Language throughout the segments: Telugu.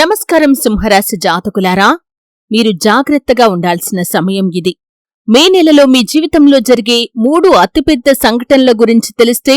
నమస్కారం సింహరాశి జాతకులారా, మీరు జాగ్రత్తగా ఉండాల్సిన సమయం ఇది. మే నెలలో మీ జీవితంలో జరిగే 3 అతిపెద్ద సంఘటనల గురించి తెలిస్తే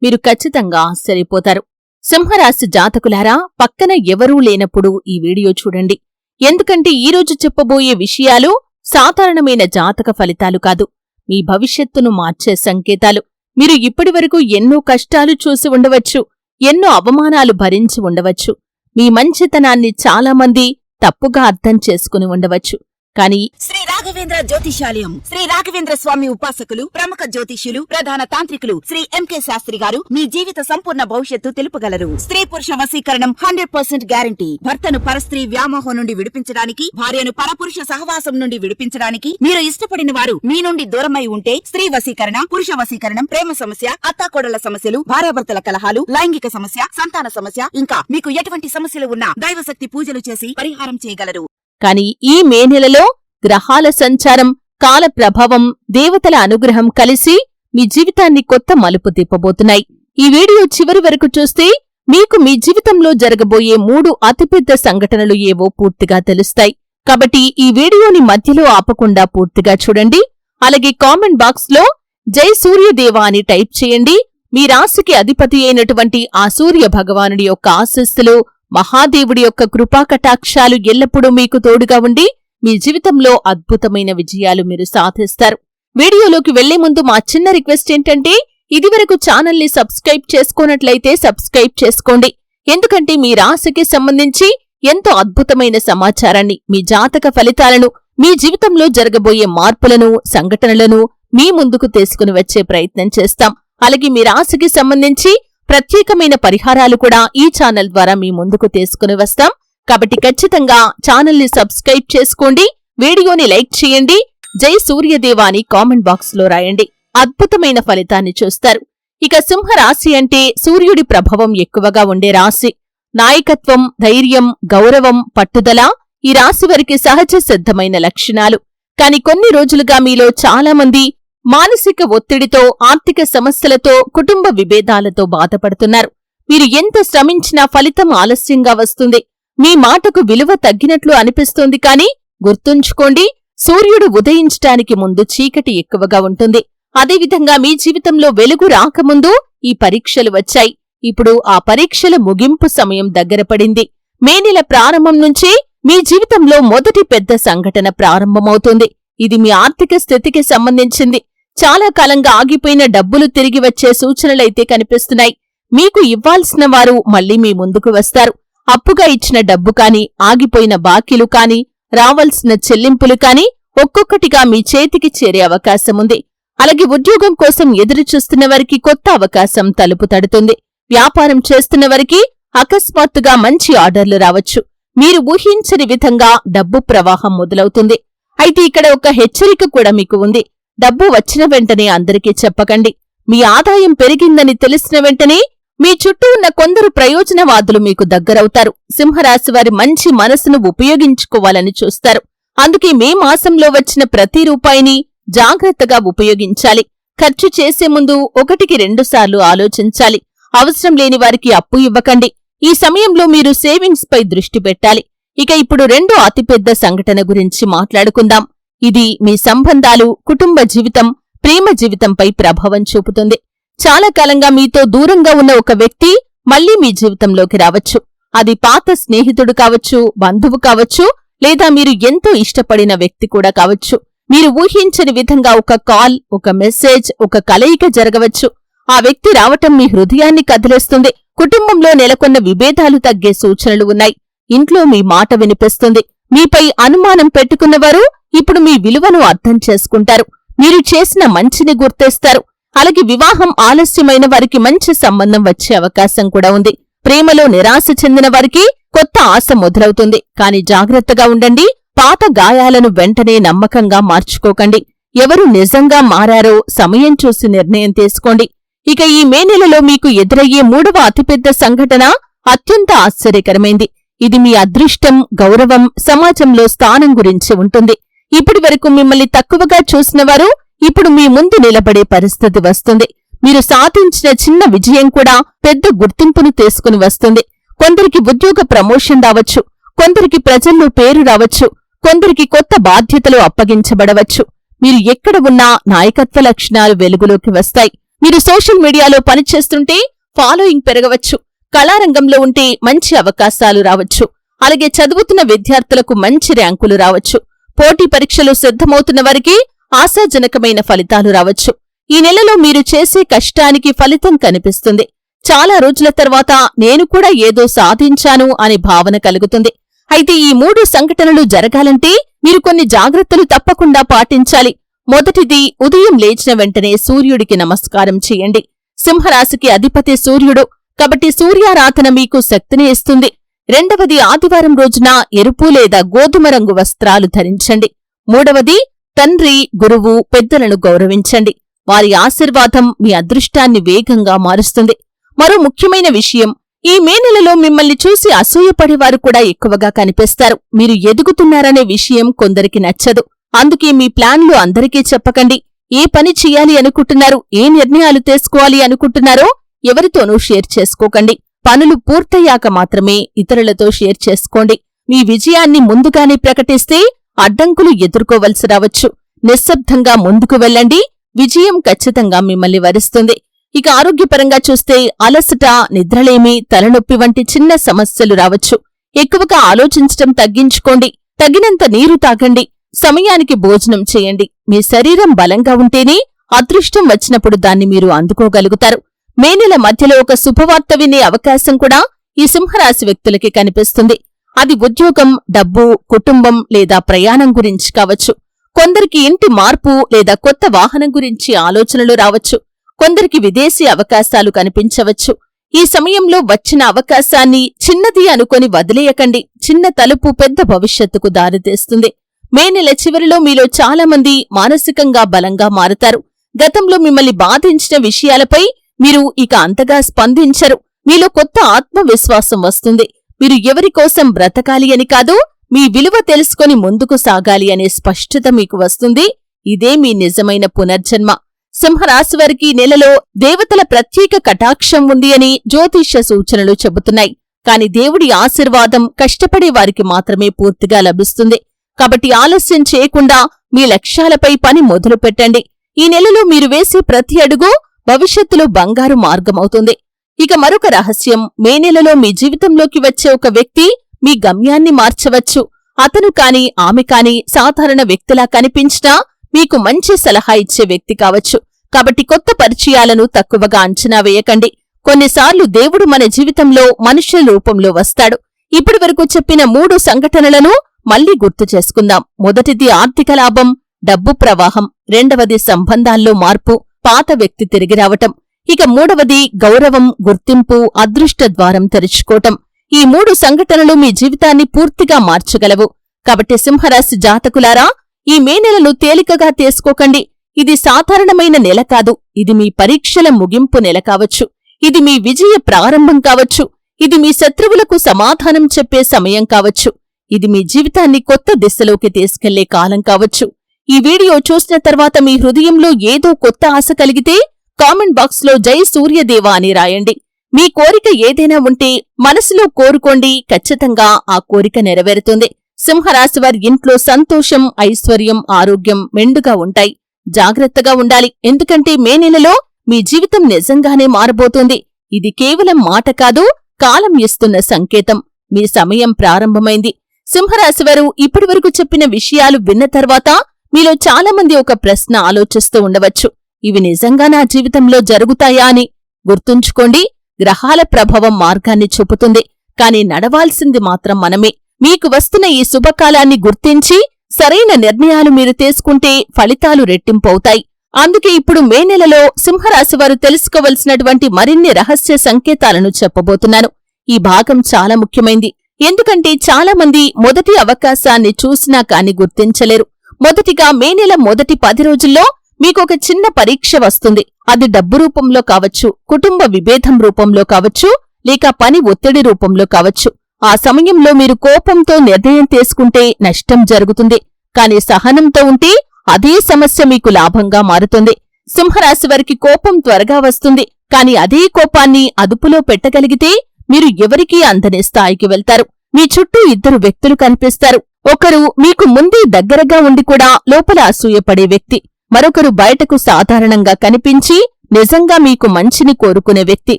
మీరు ఖచ్చితంగా ఆశ్చర్యపోతారు. సింహరాశి జాతకులారా, పక్కన ఎవరూ లేనప్పుడు ఈ వీడియో చూడండి. ఎందుకంటే ఈరోజు చెప్పబోయే విషయాలు సాధారణమైన జాతక ఫలితాలు కాదు, మీ భవిష్యత్తును మార్చే సంకేతాలు. మీరు ఇప్పటివరకు ఎన్నో కష్టాలు చూసి ఉండవచ్చు, ఎన్నో అవమానాలు భరించి ఉండవచ్చు. మీ మంచితనాన్ని చాలామంది తప్పుగా అర్థం చేసుకుని ఉండవచ్చు. కానీ శ్రీ రాఘవేంద్ర జ్యోతిషాలయం, శ్రీ రాఘవేంద్ర స్వామి ఉపాసకులు, ప్రముఖ జ్యోతిష్యులు, ప్రధాన తాంత్రికులు శ్రీ ఎంకే శాస్త్రి గారు మీ జీవిత సంపూర్ణ భవిష్యత్తు తెలుపగలరు. స్త్రీ పురుష వశీకరణం 100% గ్యారంటీ. భర్తను పరస్త్రీ వ్యామోహం నుండి విడిపించడానికి, భార్యను పరపురుష సహవాసం నుండి విడిపించడానికి, మీరు ఇష్టపడిన వారు మీ నుండి దూరమై ఉంటే స్త్రీ వశీకరణ, పురుష వశీకరణం, ప్రేమ సమస్య, అత్తాకోడళ్ల సమస్యలు, భార్యాభర్తల కలహాలు, లైంగిక సమస్య, సంతాన సమస్య, ఇంకా మీకు ఎటువంటి సమస్యలు ఉన్నా దైవశక్తి పూజలు చేసి పరిహారం చేయగలరు. కాని ఈ మే నెలలో గ్రహాల సంచారం, కాల ప్రభావం, దేవతల అనుగ్రహం కలిసి మీ జీవితాన్ని కొత్త మలుపు తిప్పబోతున్నాయి. ఈ వీడియో చివరి వరకు చూస్తే మీకు మీ జీవితంలో జరగబోయే 3 అతిపెద్ద సంఘటనలు ఏవో పూర్తిగా తెలుస్తాయి. కాబట్టి ఈ వీడియోని మధ్యలో ఆపకుండా పూర్తిగా చూడండి. అలాగే కామెంట్ బాక్స్ లో జై సూర్యదేవ అని టైప్ చేయండి. మీ రాశికి అధిపతి అయినటువంటి ఆ సూర్య భగవానుడి యొక్క ఆశీస్సులు, మహాదేవుడి యొక్క కృపాకటాక్షాలు ఎల్లప్పుడూ మీకు తోడుగా ఉండి మీ జీవితంలో అద్భుతమైన విజయాలు మీరు సాధిస్తారు. వీడియోలోకి వెళ్లే ముందు మా చిన్న రిక్వెస్ట్ ఏంటంటే, ఇదివరకు ఛానల్ని సబ్స్క్రైబ్ చేసుకోనట్లయితే సబ్స్క్రైబ్ చేసుకోండి. ఎందుకంటే మీ రాశికి సంబంధించి ఎంతో అద్భుతమైన సమాచారాన్ని, మీ జాతక ఫలితాలను, మీ జీవితంలో జరగబోయే మార్పులను, సంఘటనలను మీ ముందుకు తీసుకుని వచ్చే ప్రయత్నం చేస్తాం. అలాగే మీ రాశికి సంబంధించి ప్రత్యేకమైన పరిహారాలు కూడా ఈ ఛానల్ ద్వారా మీ ముందుకు తీసుకుని వస్తాం. కాబట్టి ఖచ్చితంగా ఛానల్ని సబ్స్క్రైబ్ చేసుకోండి, వీడియోని లైక్ చేయండి, జై సూర్యదేవ అని కామెంట్ బాక్స్ లో రాయండి. అద్భుతమైన ఫలితాన్ని చూస్తారు. ఇక సింహరాశి అంటే సూర్యుడి ప్రభావం ఎక్కువగా ఉండే రాశి. నాయకత్వం, ధైర్యం, గౌరవం, పట్టుదల ఈ రాశి వారికి సహజ సిద్ధమైన లక్షణాలు. కాని కొన్ని రోజులుగా మీలో చాలామంది మానసిక ఒత్తిడితో, ఆర్థిక సమస్యలతో, కుటుంబ విభేదాలతో బాధపడుతున్నారు. మీరు ఎంత శ్రమించినా ఫలితం ఆలస్యంగా వస్తుంది. మీ మాటకు విలువ తగ్గినట్లు అనిపిస్తోంది. కాని గుర్తుంచుకోండి, సూర్యుడు ఉదయించటానికి ముందు చీకటి ఎక్కువగా ఉంటుంది. అదేవిధంగా మీ జీవితంలో వెలుగు రాకముందు ఈ పరీక్షలు వచ్చాయి. ఇప్పుడు ఆ పరీక్షల ముగింపు సమయం దగ్గర పడింది. మే నెల ప్రారంభం నుంచే మీ జీవితంలో మొదటి పెద్ద సంఘటన ప్రారంభమవుతుంది. ఇది మీ ఆర్థిక స్థితికి సంబంధించింది. చాలా కాలంగా ఆగిపోయిన డబ్బులు తిరిగి వచ్చే సూచనలైతే కనిపిస్తున్నాయి. మీకు ఇవ్వాల్సిన వారు మళ్లీ మీ ముందుకు వస్తారు. అప్పుగా ఇచ్చిన డబ్బు కాని, ఆగిపోయిన బాకీలు కాని, రావాల్సిన చెల్లింపులు కాని ఒక్కొక్కటిగా మీ చేతికి చేరే అవకాశముంది. అలాగే ఉద్యోగం కోసం ఎదురుచూస్తున్న వారికి కొత్త అవకాశం తలుపు తడుతుంది. వ్యాపారం చేస్తున్న వారికి అకస్మాత్తుగా మంచి ఆర్డర్లు రావచ్చు. మీరు ఊహించని విధంగా డబ్బు ప్రవాహం మొదలవుతుంది. అయితే ఇక్కడ ఒక హెచ్చరిక కూడా మీకు ఉంది. డబ్బు వచ్చిన వెంటనే అందరికీ చెప్పకండి. మీ ఆదాయం పెరిగిందని తెలిసిన వెంటనే మీ చుట్టూ ఉన్న కొందరు ప్రయోజనవాదులు మీకు దగ్గరవుతారు. సింహరాశి వారి మంచి మనసును ఉపయోగించుకోవాలని చూస్తారు. అందుకే మే మాసంలో వచ్చిన ప్రతి రూపాయిని జాగ్రత్తగా ఉపయోగించాలి. ఖర్చు చేసే ముందు 1కి 2 సార్లు ఆలోచించాలి. అవసరం లేని వారికి అప్పు ఇవ్వకండి. ఈ సమయంలో మీరు సేవింగ్స్ పై దృష్టి పెట్టాలి. ఇక ఇప్పుడు 2 అతిపెద్ద సంఘటన గురించి మాట్లాడుకుందాం. ఇది మీ సంబంధాలు, కుటుంబ జీవితం, ప్రేమ జీవితంపై ప్రభావం చూపుతుంది. చాలా కాలంగా మీతో దూరంగా ఉన్న ఒక వ్యక్తి మళ్లీ మీ జీవితంలోకి రావచ్చు. అది పాత స్నేహితుడు కావచ్చు, బంధువు కావచ్చు, లేదా మీరు ఎంతో ఇష్టపడిన వ్యక్తి కూడా కావచ్చు. మీరు ఊహించని విధంగా ఒక కాల్, ఒక మెసేజ్, ఒక కలయిక జరగవచ్చు. ఆ వ్యక్తి రావటం మీ హృదయాన్ని కదిలేస్తుంది. కుటుంబంలో నెలకొన్న విభేదాలు తగ్గే సూచనలు ఉన్నాయి. ఇంట్లో మీ మాట వినిపిస్తుంది. మీపై అనుమానం పెట్టుకున్నవారు ఇప్పుడు మీ విలువను అర్థం చేసుకుంటారు. మీరు చేసిన మంచిని గుర్తేస్తారు. అలాగే వివాహం ఆలస్యమైన వారికి మంచి సంబంధం వచ్చే అవకాశం కూడా ఉంది. ప్రేమలో నిరాశ చెందిన వారికి కొత్త ఆశ మొదలవుతుంది. కాని జాగ్రత్తగా ఉండండి. పాత గాయాలను వెంటనే నమ్మకంగా మార్చుకోకండి. ఎవరు నిజంగా మారారో సమయం చూసి నిర్ణయం తీసుకోండి. ఇక ఈ మే నెలలో మీకు ఎదురయ్యే 3వ అతిపెద్ద సంఘటన అత్యంత ఆశ్చర్యకరమైంది. ఇది మీ అదృష్టం, గౌరవం, సమాజంలో స్థానం గురించి ఉంటుంది. ఇప్పటి వరకు మిమ్మల్ని తక్కువగా చూసినవారు ఇప్పుడు మీ ముందు నిలబడే పరిస్థితి వస్తుంది. మీరు సాధించిన చిన్న విజయం కూడా పెద్ద గుర్తింపును తీసుకుని వస్తుంది. కొందరికి ఉద్యోగ ప్రమోషన్ రావచ్చు, కొందరికి ప్రజల్లో పేరు రావచ్చు, కొందరికి కొత్త బాధ్యతలు అప్పగించబడవచ్చు. మీరు ఎక్కడ ఉన్నా నాయకత్వ లక్షణాలు వెలుగులోకి వస్తాయి. మీరు సోషల్ మీడియాలో పనిచేస్తుంటే ఫాలోయింగ్ పెరగవచ్చు. కళారంగంలో ఉంటే మంచి అవకాశాలు రావచ్చు. అలాగే చదువుతున్న విద్యార్థులకు మంచి ర్యాంకులు రావచ్చు. పోటీ పరీక్షలు సిద్ధమవుతున్న వారికి ఆశాజనకమైన ఫలితాలు రావచ్చు. ఈ నెలలో మీరు చేసే కష్టానికి ఫలితం కనిపిస్తుంది. చాలా రోజుల తర్వాత నేను కూడా ఏదో సాధించాను అనే భావన కలుగుతుంది. అయితే ఈ 3 సంఘటనలు జరగాలంటే మీరు కొన్ని జాగ్రత్తలు తప్పకుండా పాటించాలి. మొదటిది, ఉదయం లేచిన వెంటనే సూర్యుడికి నమస్కారం చేయండి. సింహరాశికి అధిపతి సూర్యుడు, కాబట్టి సూర్యారాధన మీకు శక్తిని ఇస్తుంది. రెండవది, ఆదివారం రోజున ఎరుపు లేదా గోధుమ రంగు వస్త్రాలు ధరించండి. మూడవది, తండ్రి, గురువు, పెద్దలను గౌరవించండి. వారి ఆశీర్వాదం మీ అదృష్టాన్ని వేగంగా మారుస్తుంది. మరో ముఖ్యమైన విషయం, ఈ మే నెలలో మిమ్మల్ని చూసి అసూయపడేవారు కూడా ఎక్కువగా కనిపిస్తారు. మీరు ఎదుగుతున్నారనే విషయం కొందరికి నచ్చదు. అందుకే మీ ప్లాన్లు అందరికీ చెప్పకండి. ఏ పని చెయ్యాలి అనుకుంటున్నారు, ఏ నిర్ణయాలు తీసుకోవాలి అనుకుంటున్నారో ఎవరితోనూ షేర్ చేసుకోకండి. పనులు పూర్తయ్యాక మాత్రమే ఇతరులతో షేర్ చేసుకోండి. మీ విజయాన్ని ముందుగానే ప్రకటిస్తే అడ్డంకులు ఎదుర్కోవలసి రావచ్చు. నిశ్శబ్దంగా ముందుకు వెళ్ళండి. విజయం ఖచ్చితంగా మిమ్మల్ని వరిస్తుంది. ఇక ఆరోగ్యపరంగా చూస్తే అలసట, నిద్రలేమి, తలనొప్పి వంటి చిన్న సమస్యలు రావచ్చు. ఎక్కువగా ఆలోచించటం తగ్గించుకోండి. తగినంత నీరు తాగండి. సమయానికి భోజనం చేయండి. మీ శరీరం బలంగా ఉంటేనే అదృష్టం వచ్చినప్పుడు దాన్ని మీరు అందుకోగలుగుతారు. మే నెల మధ్యలో ఒక శుభవార్త వినే అవకాశం కూడా ఈ సింహరాశి వ్యక్తులకి కనిపిస్తుంది. అది ఉద్యోగం, డబ్బు, కుటుంబం లేదా ప్రయాణం గురించి కావచ్చు. కొందరికి ఇంటి మార్పు లేదా కొత్త వాహనం గురించి ఆలోచనలు రావచ్చు. కొందరికి విదేశీ అవకాశాలు కనిపించవచ్చు. ఈ సమయంలో వచ్చిన అవకాశాన్ని చిన్నది అనుకొని వదిలేయకండి. చిన్న తలుపు పెద్ద భవిష్యత్తుకు దారితీస్తుంది. మే నెల చివరిలో మీలో చాలామంది మానసికంగా బలంగా మారుతారు. గతంలో మిమ్మల్ని బాధించిన విషయాలపై మీరు ఇక అంతగా స్పందించరు. మీలో కొత్త ఆత్మవిశ్వాసం వస్తుంది. మీరు ఎవరికోసం బ్రతకాలి అని కాదు, మీ విలువ తెలుసుకొని ముందుకు సాగాలి అనే స్పష్టత మీకు వస్తుంది. ఇదే మీ నిజమైన పునర్జన్మ. సింహరాశివారికి నెలలో దేవతల ప్రత్యేక కటాక్షం ఉంది అని జ్యోతిష్య సూచనలు చెబుతున్నాయి. కాని దేవుడి ఆశీర్వాదం కష్టపడే వారికి మాత్రమే పూర్తిగా లభిస్తుంది. కాబట్టి ఆలస్యం చేయకుండా మీ లక్ష్యాలపై పని మొదలుపెట్టండి. ఈ నెలలో మీరు వేసే ప్రతి అడుగు భవిష్యత్తులో బంగారు మార్గమవుతుంది. ఇక మరొక రహస్యం, మే నెలలో మీ జీవితంలోకి వచ్చే ఒక వ్యక్తి మీ గమ్యాన్ని మార్చవచ్చు. అతను కాని ఆమె కాని సాధారణ వ్యక్తిలా కనిపించినా మీకు మంచి సలహా ఇచ్చే వ్యక్తి కావచ్చు. కాబట్టి కొత్త పరిచయాలను తక్కువగా అంచనా వేయకండి. కొన్నిసార్లు దేవుడు మన జీవితంలో మనుష్యుల రూపంలో వస్తాడు. ఇప్పటి వరకు చెప్పిన 3 సంఘటనలను మళ్లీ గుర్తు చేసుకుందాం. మొదటిది ఆర్థిక లాభం, డబ్బు ప్రవాహం. రెండవది సంబంధాల్లో మార్పు, పాత వ్యక్తి తిరిగి రావటం. ఇక మూడవది గౌరవం, గుర్తింపు, అదృష్ట ద్వారం తెరుచుకోవటం. ఈ 3 సంఘటనలు మీ జీవితాన్ని పూర్తిగా మార్చగలవు. కాబట్టి సింహరాశి జాతకులారా, ఈ మే నెలను తేలికగా తీసుకోకండి. ఇది సాధారణమైన నెల కాదు. ఇది మీ పరీక్షల ముగింపు నెల కావచ్చు. ఇది మీ విజయ ప్రారంభం కావచ్చు. ఇది మీ శత్రువులకు సమాధానం చెప్పే సమయం కావచ్చు. ఇది మీ జీవితాన్ని కొత్త దిశలోకి తీసుకెళ్లే కాలం కావచ్చు. ఈ వీడియో చూసిన తర్వాత మీ హృదయంలో ఏదో కొత్త ఆశ కలిగితే కామెంట్ బాక్స్లో జై సూర్యదేవ అని రాయండి. మీ కోరిక ఏదైనా ఉంటే మనసులో కోరుకోండి. ఖచ్చితంగా ఆ కోరిక నెరవేరుతుంది. సింహరాశివారి ఇంట్లో సంతోషం, ఐశ్వర్యం, ఆరోగ్యం మెండుగా ఉంటాయి. జాగ్రత్తగా ఉండాలి. ఎందుకంటే మే నెలలో మీ జీవితం నిజంగానే మారబోతోంది. ఇది కేవలం మాట కాదు, కాలం ఇస్తున్న సంకేతం. మీ సమయం ప్రారంభమైంది. సింహరాశివారు ఇప్పటివరకు చెప్పిన విషయాలు విన్న తర్వాత మీలో చాలామంది ఒక ప్రశ్న ఆలోచిస్తూ ఉండవచ్చు. ఇవి నిజంగా నా జీవితంలో జరుగుతాయా అని. గుర్తుంచుకోండి, గ్రహాల ప్రభావం మార్గాన్ని చూపుతుంది. కాని నడవాల్సింది మాత్రం మనమే. మీకు వస్తున్న ఈ శుభకాలాన్ని గుర్తించి సరైన నిర్ణయాలు మీరు తీసుకుంటే ఫలితాలు రెట్టింపవుతాయి. అందుకే ఇప్పుడు మే నెలలో సింహరాశివారు తెలుసుకోవలసినటువంటి మరిన్ని రహస్య సంకేతాలను చెప్పబోతున్నాను. ఈ భాగం చాలా ముఖ్యమైంది. ఎందుకంటే చాలామంది మొదటి అవకాశాన్ని చూసినా కాని గుర్తించలేరు. మొదటిగా మే నెల మొదటి 10 రోజుల్లో మీకొక చిన్న పరీక్ష వస్తుంది. అది డబ్బు రూపంలో కావచ్చు, కుటుంబ విభేదం రూపంలో కావచ్చు, లేక పని ఒత్తిడి రూపంలో కావచ్చు. ఆ సమయంలో మీరు కోపంతో నిర్ణయం తీసుకుంటే నష్టం జరుగుతుంది. కాని సహనంతో ఉంటే అదే సమస్య మీకు లాభంగా మారుతుంది. సింహరాశివారికి కోపం త్వరగా వస్తుంది. కాని అదే కోపాన్ని అదుపులో పెట్టగలిగితే మీరు ఎవరికీ అందని స్థాయికి వెళ్తారు. మీ చుట్టూ ఇద్దరు వ్యక్తులు కనిపిస్తారు. ఒకరు మీకు ముందే దగ్గరగా ఉండి కూడా లోపల అసూయపడే వ్యక్తి, మరొకరు బయటకు సాధారణంగా కనిపించి నిజంగా మీకు మంచిని కోరుకునే వ్యక్తి.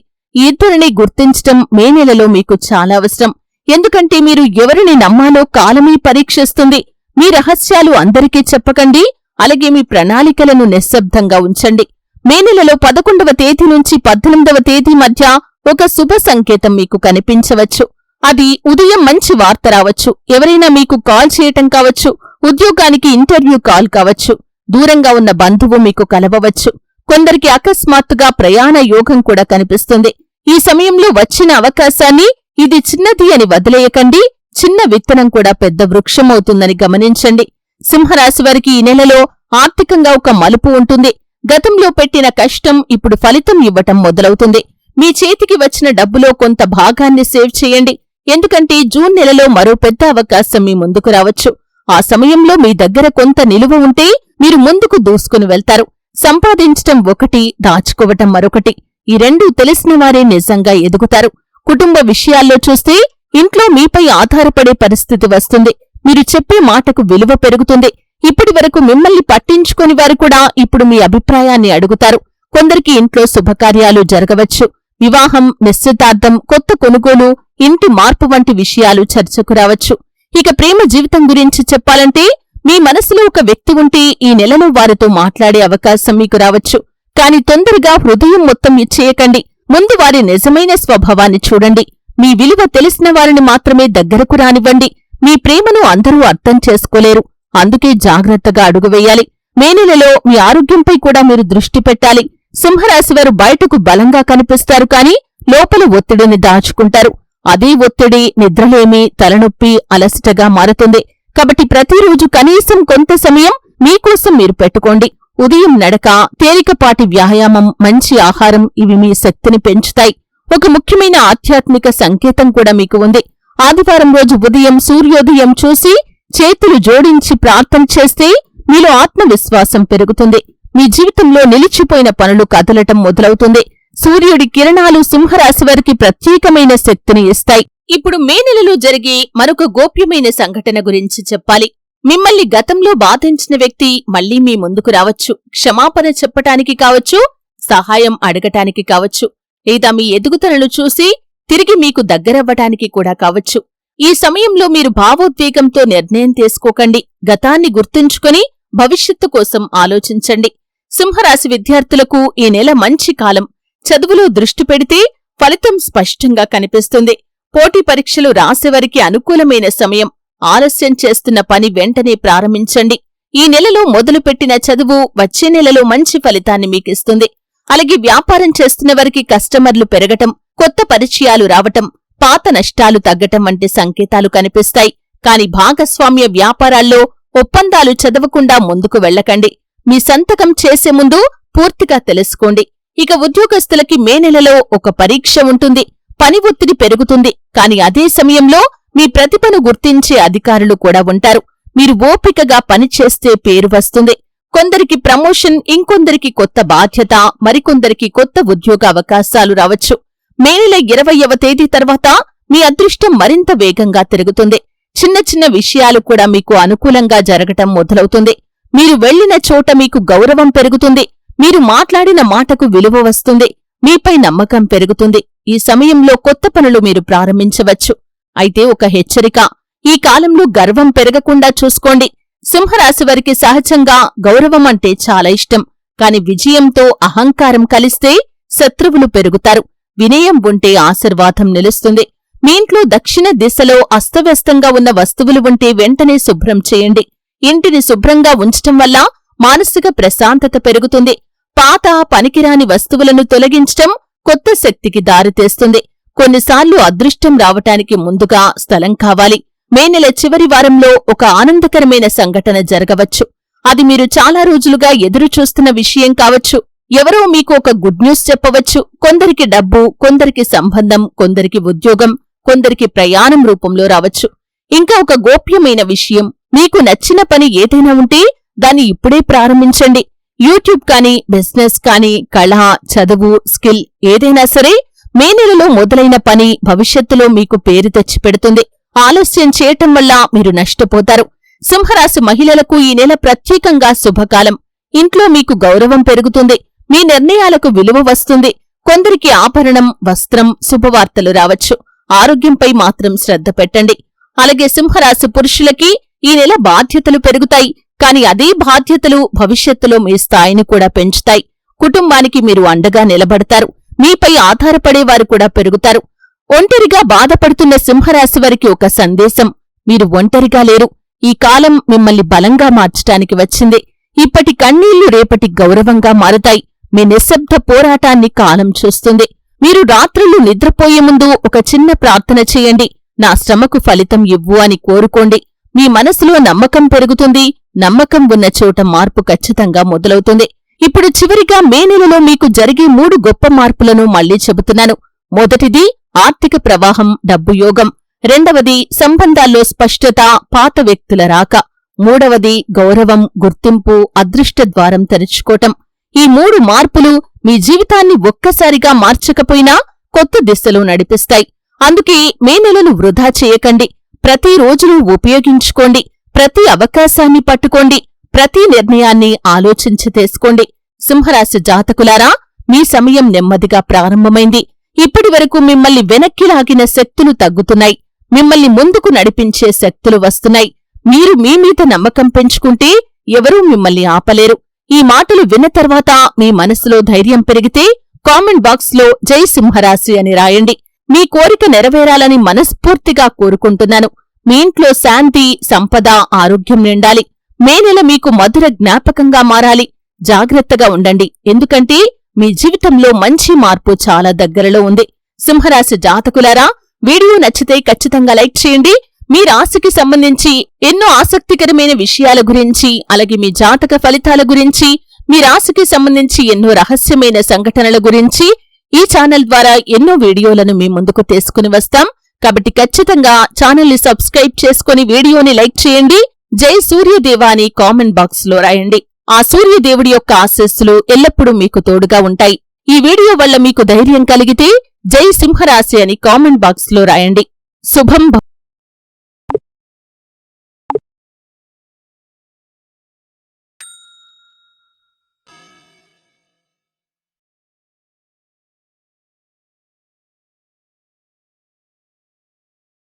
ఈ ఇద్దరిని గుర్తించటం మే నెలలో మీకు చాలా అవసరం. ఎందుకంటే మీరు ఎవరిని నమ్మాలో కాలమే పరీక్షిస్తుంది. మీ రహస్యాలు అందరికీ చెప్పకండి. అలాగే మీ ప్రణాళికలను నిశ్శబ్దంగా ఉంచండి. మే నెలలో 11వ తేదీ నుంచి 18వ తేదీ మధ్య ఒక శుభ సంకేతం మీకు కనిపించవచ్చు. అది ఉదయం మంచి వార్త రావచ్చు, ఎవరైనా మీకు కాల్ చేయటం కావచ్చు, ఉద్యోగానికి ఇంటర్వ్యూ కాల్ కావచ్చు, దూరంగా ఉన్న బంధువు మీకు కలవవచ్చు. కొందరికి అకస్మాత్తుగా ప్రయాణ యోగం కూడా కనిపిస్తుంది. ఈ సమయంలో వచ్చిన అవకాశాన్ని ఇది చిన్నది అని వదిలేయకండి. చిన్న విత్తనం కూడా పెద్ద వృక్షమవుతుందని గమనించండి. సింహరాశివారికి ఈ నెలలో ఆర్థికంగా ఒక మలుపు ఉంటుంది. గతంలో పెట్టిన కష్టం ఇప్పుడు ఫలితం ఇవ్వటం మొదలవుతుంది. మీ చేతికి వచ్చిన డబ్బులో కొంత భాగాన్ని సేవ్ చేయండి. ఎందుకంటే జూన్ నెలలో మరో పెద్ద అవకాశం మీ ముందుకు రావచ్చు. ఆ సమయంలో మీ దగ్గర కొంత నిలువ ఉంటే మీరు ముందుకు దూసుకుని వెళ్తారు. సంపాదించటం ఒకటి, దాచుకోవటం మరొకటి. ఈ రెండూ తెలిసిన వారే నిజంగా ఎదుగుతారు. కుటుంబ విషయాల్లో చూస్తే ఇంట్లో మీపై ఆధారపడే పరిస్థితి వస్తుంది. మీరు చెప్పే మాటకు విలువ పెరుగుతుంది. ఇప్పటి వరకు మిమ్మల్ని పట్టించుకుని వారు కూడా ఇప్పుడు మీ అభిప్రాయాన్ని అడుగుతారు. కొందరికి ఇంట్లో శుభకార్యాలు జరగవచ్చు. వివాహం, నిశ్చితార్థం, కొత్త కొనుగోలు, ఇంటి మార్పు వంటి విషయాలు చర్చకు రావచ్చు. ఇక ప్రేమ జీవితం గురించి చెప్పాలంటే మీ మనసులో ఒక వ్యక్తి ఉంటే ఈ నెలలో వారితో మాట్లాడే అవకాశం మీకు రావచ్చు. కాని తొందరగా హృదయం మొత్తం ఇచ్చేయకండి. ముందు వారి నిజమైన స్వభావాన్ని చూడండి. మీ విలువ తెలిసిన వారిని మాత్రమే దగ్గరకు రానివ్వండి. మీ ప్రేమను అందరూ అర్థం చేసుకోలేరు. అందుకే జాగ్రత్తగా అడుగువేయాలి. మే నెలలో మీ ఆరోగ్యంపై కూడా మీరు దృష్టి పెట్టాలి. సింహరాశివారు బయటకు బలంగా కనిపిస్తారు, కాని లోపల ఒత్తిడిని దాచుకుంటారు. అదే ఒత్తిడి నిద్రలేమి, తలనొప్పి, అలసటగా మారుతుంది. కాబట్టి ప్రతిరోజు కనీసం కొంత సమయం మీకోసం మీరు పెట్టుకోండి. ఉదయం నడక, తేలికపాటి వ్యాయామం, మంచి ఆహారం ఇవి మీ శక్తిని పెంచుతాయి. ఒక ముఖ్యమైన ఆధ్యాత్మిక సంకేతం కూడా మీకు ఉంది. ఆదివారం రోజు ఉదయం సూర్యోదయం చూసి చేతులు జోడించి ప్రార్థన చేస్తే మీలో ఆత్మవిశ్వాసం పెరుగుతుంది. మీ జీవితంలో నిలిచిపోయిన పనులు కదలటం మొదలవుతుంది. సూర్యుడి కిరణాలు సింహరాశివారికి ప్రత్యేకమైన శక్తిని ఇస్తాయి. ఇప్పుడు మే నెలలో జరిగే మరొక గోప్యమైన సంఘటన గురించి చెప్పాలి. మిమ్మల్ని గతంలో బాధించిన వ్యక్తి మళ్లీ మీ ముందుకు రావచ్చు. క్షమాపణ చెప్పటానికి కావచ్చు, సహాయం అడగటానికి కావచ్చు, లేదా మీ ఎదుగుదలను చూసి తిరిగి మీకు దగ్గరవ్వటానికి కూడా కావచ్చు. ఈ సమయంలో మీరు భావోద్వేగంతో నిర్ణయం తీసుకోకండి. గతాన్ని గుర్తుంచుకుని భవిష్యత్తు కోసం ఆలోచించండి. సింహరాశి విద్యార్థులకు ఈ నెల మంచి కాలం. చదువులో దృష్టి పెడితే ఫలితం స్పష్టంగా కనిపిస్తుంది. పోటీ పరీక్షలు రాసేవారికి అనుకూలమైన సమయం. ఆలస్యం చేస్తున్న పని వెంటనే ప్రారంభించండి. ఈ నెలలో మొదలుపెట్టిన చదువు వచ్చే నెలలో మంచి ఫలితాన్ని మీకిస్తుంది. అలాగే వ్యాపారం చేస్తున్న వారికి కస్టమర్లు పెరగటం, కొత్త పరిచయాలు రావటం, పాత నష్టాలు తగ్గటం వంటి సంకేతాలు కనిపిస్తాయి. కాని భాగస్వామ్య వ్యాపారాల్లో ఒప్పందాలు చదవకుండా ముందుకు వెళ్లకండి. మీ సంతకం చేసే ముందు పూర్తిగా తెలుసుకోండి. ఇక ఉద్యోగస్తులకి మే నెలలో ఒక పరీక్ష ఉంటుంది. పని ఒత్తిడి పెరుగుతుంది. కాని అదే సమయంలో మీ ప్రతిభను గుర్తించే అధికారులు కూడా ఉంటారు. మీరు ఓపికగా పనిచేస్తే పేరు వస్తుంది. కొందరికి ప్రమోషన్, ఇంకొందరికి కొత్త బాధ్యత, మరికొందరికి కొత్త ఉద్యోగ అవకాశాలు రావచ్చు. మే నెల 20వ తేదీ తర్వాత మీ అదృష్టం మరింత వేగంగా తిరుగుతుంది. చిన్న చిన్న విషయాలు కూడా మీకు అనుకూలంగా జరగటం మొదలవుతుంది. మీరు వెళ్లిన చోట మీకు గౌరవం పెరుగుతుంది. మీరు మాట్లాడిన మాటకు విలువ వస్తుంది. మీపై నమ్మకం పెరుగుతుంది. ఈ సమయంలో కొత్త పనులు మీరు ప్రారంభించవచ్చు. అయితే ఒక హెచ్చరిక, ఈ కాలంలో గర్వం పెరగకుండా చూసుకోండి. సింహరాశివారికి సహజంగా గౌరవం అంటే చాలా ఇష్టం. కాని విజయంతో అహంకారం కలిస్తే శత్రువులు పెరుగుతారు. వినయం ఉంటే ఆశీర్వాదం నిలుస్తుంది. మీ ఇంట్లో దక్షిణ దిశలో అస్తవ్యస్తంగా ఉన్న వస్తువులు ఉంటే వెంటనే శుభ్రం చేయండి. ఇంటిని శుభ్రంగా ఉంచటం వల్ల మానసిక ప్రశాంతత పెరుగుతుంది. పాత పనికిరాని వస్తువులను తొలగించటం కొత్త శక్తికి దారితీస్తుంది. కొన్నిసార్లు అదృష్టం రావటానికి ముందుగా స్థలం కావాలి. మే నెల చివరి వారంలో ఒక ఆనందకరమైన సంఘటన జరగవచ్చు. అది మీరు చాలా రోజులుగా ఎదురుచూస్తున్న విషయం కావచ్చు. ఎవరో మీకు ఒక గుడ్ న్యూస్ చెప్పవచ్చు. కొందరికి డబ్బు, కొందరికి సంబంధం, కొందరికి ఉద్యోగం, కొందరికి ప్రయాణం రూపంలో రావచ్చు. ఇంకా ఒక గోప్యమైన విషయం, మీకు నచ్చిన పని ఏదైనా ఉంటే దాన్ని ఇప్పుడే ప్రారంభించండి. యూట్యూబ్ కానీ, బిజినెస్ కానీ, కళ, చదువు, స్కిల్ ఏదైనా సరే మే నెలలో మొదలైన పని భవిష్యత్తులో మీకు పేరు తెచ్చిపెడుతుంది. ఆలస్యం చేయటం వల్ల మీరు నష్టపోతారు. సింహరాశి మహిళలకు ఈ నెల ప్రత్యేకంగా శుభకాలం. ఇంట్లో మీకు గౌరవం పెరుగుతుంది. మీ నిర్ణయాలకు విలువ వస్తుంది. కొందరికి ఆభరణం, వస్త్రం, శుభవార్తలు రావచ్చు. ఆరోగ్యంపై మాత్రం శ్రద్ధ పెట్టండి. అలాగే సింహరాశి పురుషులకి ఈ నెల బాధ్యతలు పెరుగుతాయి. కాని అదే బాధ్యతలు భవిష్యత్తులో మీ స్థాయిని కూడా పెంచుతాయి. కుటుంబానికి మీరు అండగా నిలబడతారు. మీపై ఆధారపడేవారు కూడా పెరుగుతారు. ఒంటరిగా బాధపడుతున్న సింహరాశి వారికి ఒక సందేశం: మీరు ఒంటరిగా లేరు. ఈ కాలం మిమ్మల్ని బలంగా మార్చటానికి వచ్చింది. ఇప్పటి కన్నీళ్లు రేపటి గౌరవంగా మారుతాయి. మీ నిశ్శబ్ద పోరాటాన్ని కాలం చూస్తుంది. మీరు రాత్రులు నిద్రపోయే ముందు ఒక చిన్న ప్రార్థన చేయండి. నా శ్రమకు ఫలితం ఇవ్వు అని కోరుకోండి. మీ మనసులో నమ్మకం పెరుగుతుంది. నమ్మకం ఉన్న చోట మార్పు ఖచ్చితంగా మొదలవుతుంది. ఇప్పుడు చివరిగా మే నెలలో మీకు జరిగే 3 గొప్ప మార్పులను మళ్లీ చెబుతున్నాను. మొదటిది ఆర్థిక ప్రవాహం, డబ్బు యోగం. రెండవది సంబంధాల్లో స్పష్టత, పాత వ్యక్తుల రాక. మూడవది గౌరవం, గుర్తింపు, అదృష్ట ద్వారం తెరుచుకోవటం. ఈ 3 మార్పులు మీ జీవితాన్ని ఒక్కసారిగా మార్చకపోయినా కొత్త దిశలో నడిపిస్తాయి. అందుకే మే నెలను వృధా చేయకండి. ప్రతి రోజును ఉపయోగించుకోండి. ప్రతి అవకాశాన్ని పట్టుకోండి. ప్రతి నిర్ణయాన్ని ఆలోచించి తీసుకోండి. సింహరాశి జాతకులారా, మీ సమయం నెమ్మదిగా ప్రారంభమైంది. ఇప్పటివరకు మిమ్మల్ని వెనక్కి లాగిన శక్తులు తగ్గుతున్నాయి. మిమ్మల్ని ముందుకు నడిపించే శక్తులు వస్తున్నాయి. మీరు మీ మీద నమ్మకం పెంచుకుంటే ఎవరూ మిమ్మల్ని ఆపలేరు. ఈ మాటలు విన్న తర్వాత మీ మనసులో ధైర్యం పెరిగితే కామెంట్ బాక్స్లో జై సింహరాశి అని రాయండి. మీ కోరిక నెరవేరాలని మనస్ఫూర్తిగా కోరుకుంటున్నాను. మీ ఇంట్లో శాంతి, సంపద, ఆరోగ్యం నిండాలి. మే నెల మీకు మధుర జ్ఞాపకంగా మారాలి. జాగ్రత్తగా ఉండండి. ఎందుకంటే మీ జీవితంలో మంచి మార్పు చాలా దగ్గరలో ఉంది. సింహరాశి జాతకులారా, వీడియో నచ్చితే ఖచ్చితంగా లైక్ చేయండి. మీ రాశికి సంబంధించి ఎన్నో ఆసక్తికరమైన విషయాల గురించి, అలాగే మీ జాతక ఫలితాల గురించి, మీ రాశికి సంబంధించి ఎన్నో రహస్యమైన సంఘటనల గురించి ఈ ఛానల్ ద్వారా ఎన్నో వీడియోలను మీ ముందుకు తీసుకుని వస్తాం. కాబట్టి ఖచ్చితంగా ఛానల్ని సబ్స్క్రైబ్ చేసుకుని వీడియోని లైక్ చేయండి. జై సూర్యదేవా అని కామెంట్ బాక్స్ లో రాయండి. ఆ సూర్యదేవుడి యొక్క ఆశీస్సులు ఎల్లప్పుడూ మీకు తోడుగా ఉంటాయి. ఈ వీడియో వల్ల మీకు ధైర్యం కలిగితే జై సింహరాశి అని కామెంట్ బాక్స్ లో రాయండి. శుభం.